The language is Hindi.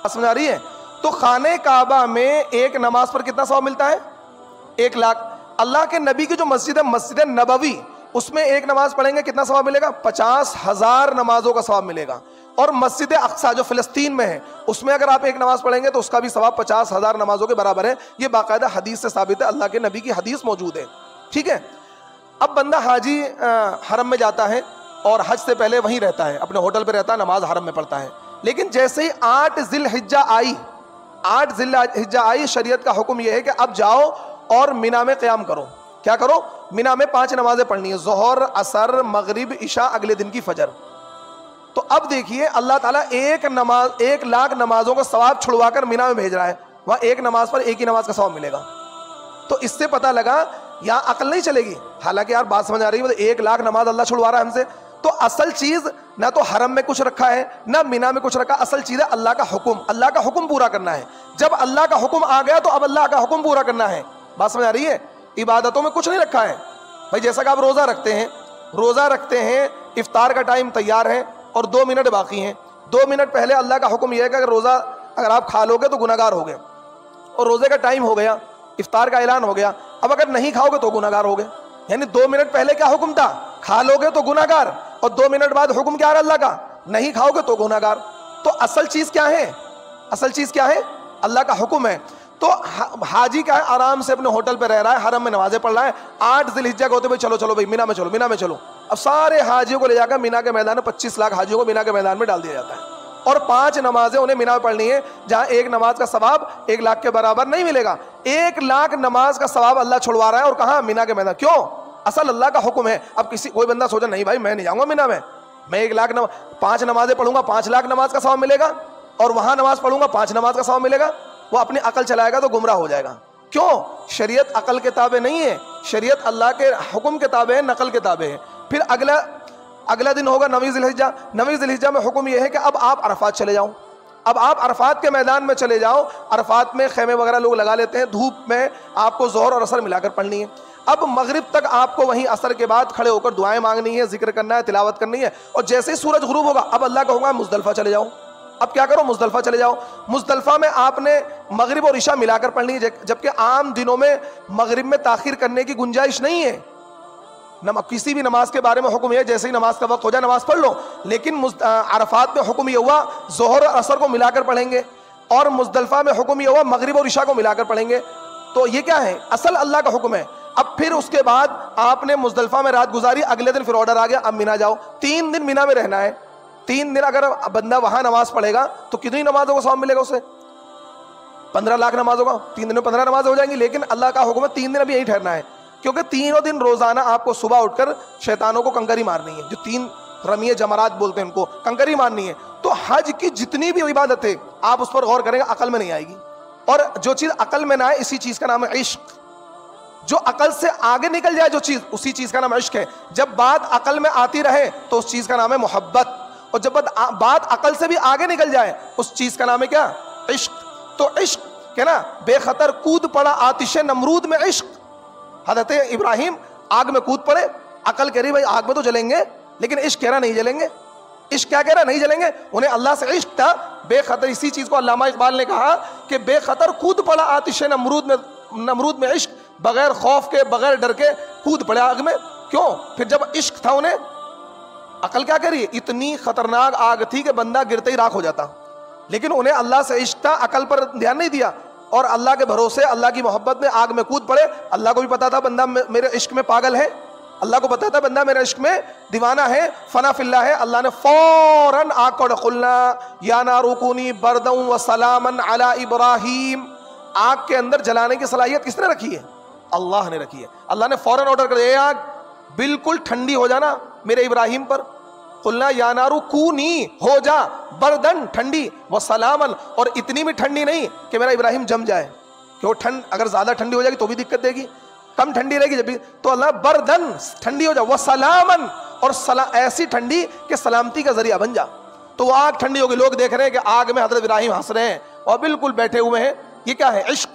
समझ आ रही है? तो खाने काबा में एक नमाज पर कितना सवाब मिलता है? 1 लाख। अल्लाह के नबी की जो मस्जिद है, मस्जिद नबवी, उसमें एक नमाज पढ़ेंगे कितना सवाब मिलेगा? 50,000 नमाजों का सवाब मिलेगा। और मस्जिद अक्सा जो फिलिस्तीन में है, उसमें अगर आप एक नमाज पढ़ेंगे तो उसका भी सवाब 50,000 नमाजों के बराबर है। ये बाकायदा हदीस से साबित है, अल्लाह के नबी की हदीस मौजूद है। ठीक है। अब बंदा हाजी हरम में जाता है और हज से पहले वहीं रहता है, अपने होटल पे रहता है, नमाज हरम में पढ़ता है। लेकिन जैसे ही 8 ज़िलहिज्जा आई, 8 ज़िलहिज्जा आई, शरीयत का हुक्म यह है कि अब जाओ और मिना में क़याम करो। क्या करो? मिना में 5 नमाजें पढ़नी है, ज़ोहर, असर, मगरिब, इशा, अगले दिन की फजर। तो अब देखिए अल्लाह ताला 1 लाख नमाजों का सवाब छुड़वा कर मिना में भेज रहा है। वहां एक नमाज पर एक ही नमाज का सवाब मिलेगा। तो इससे पता लगा यहाँ अकल नहीं चलेगी। हालांकि यार बात समझ आ रही है, 1 लाख नमाज अल्लाह छुड़वा रहा है हमसे। तो असल चीज ना तो हरम में कुछ रखा है ना मिना में कुछ रखा, असल चीज है अल्लाह का हुक्म। अल्लाह का हुक्म पूरा करना है। जब अल्लाह का हुक्म आ गया तो अब अल्लाह का हुक्म पूरा करना है। बात समझ आ रही है? इबादतों में कुछ नहीं रखा है भाई। जैसा कि आप रोजा रखते हैं, इफ्तार का टाइम तैयार है और 2 मिनट बाकी हैं। 2 मिनट पहले अल्लाह का हुक्म यह है कि अगर आप खा लोगे तो गुनाहगार हो गए, और रोजे का टाइम हो गया, इफ्तार का ऐलान हो गया। अब अगर नहीं खाओगे तो गुनाहगार हो गए। यानी 2 मिनट पहले क्या हुक्म था? खा लोगे तो गुनाहगार, और 2 मिनट बाद हुक्म क्या है अल्लाह का? नहीं खाओगे तो गुनाहगार। तो असल चीज क्या है? असल चीज क्या है? अल्लाह का हुक्म है। तो हाजी क्या है? आराम से अपने होटल पे रह रहा है, हरम में नमाजें पढ़ रहा है। 8 ज़िलहिज्जा को होते भाई चलो भाई मिना में चलो। अब सारे हाजियों को ले जाकर मिना के मैदान में, 25 लाख हाजियों को मिना के मैदान में डाल दिया जाता है। और 5 नमाजें उन्हें मिना में पढ़नी है, जहां एक नमाज का सवाब 1 लाख के बराबर नहीं मिलेगा। 1 लाख नमाज का सवाब अल्लाह छुड़वा रहा है, और कहां? मिना के मैदान। क्यों? असल अल्लाह का हुक्म है। अब कोई बंदा सोचा नहीं भाई मैं नहीं जाऊंगा मिना में, मैं 1 लाख 5 नमाजें पढ़ूंगा, 5 लाख नमाज का सवाब मिलेगा, और वहां नमाज पढ़ूंगा 5 नमाज का सवाब मिलेगा। वो अपनी अकल चलाएगा तो गुमराह हो जाएगा। क्यों? शरीयत अकल के ताबे नहीं है, शरीयत अल्लाह के हुक्म के ताबे है, नकल के ताबे है। फिर अगला दिन होगा 9 ज़िलहिज्जा। 9 ज़िलहिज्जा में हुक्म यह है कि अब आप अरफात चले जाओ। अब आप अरफात के मैदान में चले जाओ। अरफात में खेमे वगैरह लोग लगा लेते हैं, धूप में आपको ज़ोहर और असर मिलाकर पढ़नी है। अब मगरिब तक आपको वहीं असर के बाद खड़े होकर दुआएं मांगनी है, जिक्र करना है, तिलावत करनी है। और जैसे ही सूरज गुरूब होगा अब अल्लाह का हुक्म है मुज़दलिफा चले जाओ। अब क्या करो? मुज़दलिफा चले जाओ। मुज़दलिफा में आपने मगरिब और इशा मिलाकर पढ़नी है, जबकि आम दिनों में मगरिब में ताखीर करने की गुंजाइश नहीं है। किसी भी नमाज के बारे में हुक्म है जैसे ही नमाज का वक्त हो जाए नमाज पढ़ लो। लेकिन अरफात में हुक्म यह हुआ ज़ोहर और असर को मिलाकर पढ़ेंगे, और मुज़दलिफा में हुक्म यह हुआ मगरिब और इशा को मिलाकर पढ़ेंगे। तो ये क्या है? असल अल्लाह का हुक्म है। अब फिर उसके बाद आपने मुज़दलिफा में रात गुजारी, अगले दिन फिर ऑर्डर आ गया अब मिना जाओ। 3 दिन मिना में रहना है। 3 दिन अगर बंदा वहां नमाज पढ़ेगा तो कितनी नमाजों का सवाब मिलेगा उसे? 15 लाख नमाजों का। 3 दिन में 15 नमाज हो जाएंगी। लेकिन अल्लाह का हुक्म है 3 दिन अभी यहीं ठहरना है, क्योंकि तीनों दिन रोजाना आपको सुबह उठकर शैतानों को कंकरी मारनी है। जो 3 रमिये जमरात बोलते हैं उनको कंकरी मारनी है। तो हज की जितनी भी इबादत है आप उस पर गौर करेंगे, अकल में नहीं आएगी। और जो चीज अकल में ना आए इसी चीज का नाम है इश्क। जो अकल से आगे निकल जाए जो चीज, उसी चीज का नाम इश्क है। जब बात अकल में आती रहे तो उस चीज का नाम है मोहब्बत, और जब बात अकल से भी आगे निकल जाए उस चीज का नाम है क्या? इश्क। तो इश्क क्या ना, बेखतर कूद पड़ा आतिश नमरूद में इश्क। हज़रत इब्राहिम आग में कूद पड़े, अकल कह रही भाई आग में तो जलेंगे, लेकिन इश्क कह रहा नहीं जलेंगे। इश्क क्या कह रहा? नहीं जलेंगे। उन्हें अल्लाह से इश्क था बेखतर। इसी चीज को अल्लामा इकबाल ने कहा कि बेखतर कूद पड़ा आतिश नमरूद में इश्क, बगैर खौफ के बगैर डर के कूद पड़े आग में। क्यों? फिर जब इश्क था उन्हें, अकल क्या करी? इतनी खतरनाक आग थी कि बंदा गिरते ही राख हो जाता। लेकिन उन्हें अल्लाह से इश्क था, अकल पर ध्यान नहीं दिया, और अल्लाह के भरोसे अल्लाह की मोहब्बत में आग में कूद पड़े। अल्लाह को भी पता था बंदा मेरे इश्क में पागल है, अल्लाह को पता था बंदा मेरे इश्क में दीवाना है, फना फिल्ला है। अल्लाह ने फौरन आग को ढकुलना, या नारुकूनी बरदम व सलामन अला इब्राहिम। आग के अंदर जलाने की सलाहियत किसने रखी है? अल्लाह ने रखी है। अल्लाह ने फौरन ऑर्डर कर दिया आग बिल्कुल ठंडी हो जाना मेरे इब्राहिम पर। कुलना या नारू कूनी, हो जा बरदन ठंडी, व सलामन, और इतनी भी ठंडी नहीं कि मेरा इब्राहिम जम जाए, क्यों? ठंड अगर ज्यादा ठंडी हो जाएगी तो भी दिक्कत देगी, कम ठंडी रहेगी जब भी। तो अल्लाह बरदन ठंडी हो जा, व सलामन, और ऐसी ठंडी कि सलामती का जरिया बन जा। तो वो आग ठंडी होगी। लोग देख रहे हैं कि आग में हजरत इब्राहिम हंस रहे हैं और बिल्कुल बैठे हुए हैं। ये क्या है? इश्क।